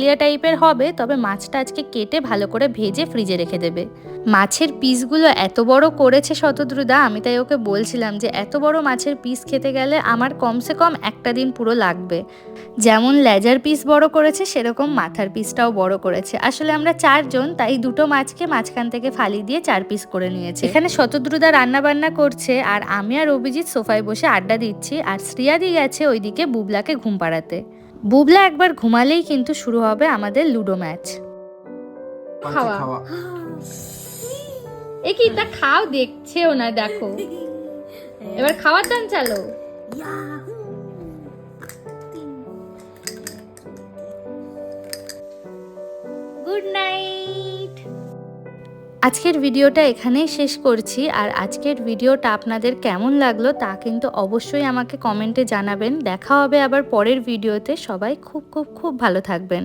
লিয়া টাইপের হবে, তবে মাছটা আজকে কেটে ভালো করে ভেজে ফ্রিজে রেখে দেবে। মাছের পিসগুলো এত বড় করেছে শতদ্রুদা, আমি তাই ওকে বলছিলাম যে এত বড় মাছের পিস খেতে গেলে আমার কমসে কম একটা দিন পুরো লাগবে। যেমন লেজার পিস বড় করেছে সেরকম মাথার পিসটাও বড় করেছে। আসলে আমরা 4 জন, তাই দুটো মাছকে মাঝখান থেকে ফালি দিয়ে 4 পিস করে নিয়েছে। এখানে শতদ্রুদা রান্না বান্না করছে আর আমি আর অভিজিৎ সোফায় বসে আড্ডা দিচ্ছি, আর শ্রিয়াদি গেছে ওইদিকে বুবলাকে ঘুম পাড়াতে। বুবলা একবার ঘুমালেই কিন্তু শুরু হবে আমাদের লুডো ম্যাচ। খাওয়া এ কি তা খাও, দেখছেও না, দেখো এবার খাওয়ার টান চালো। Good night. আজকের ভিডিওটা এখানেই শেষ করছি, আর আজকের ভিডিওটা আপনাদের কেমন লাগলো তা কিন্তু অবশ্যই আমাকে কমেন্টে জানাবেন। দেখা হবে আবার পরের ভিডিওতে। সবাই খুব খুব খুব ভালো থাকবেন।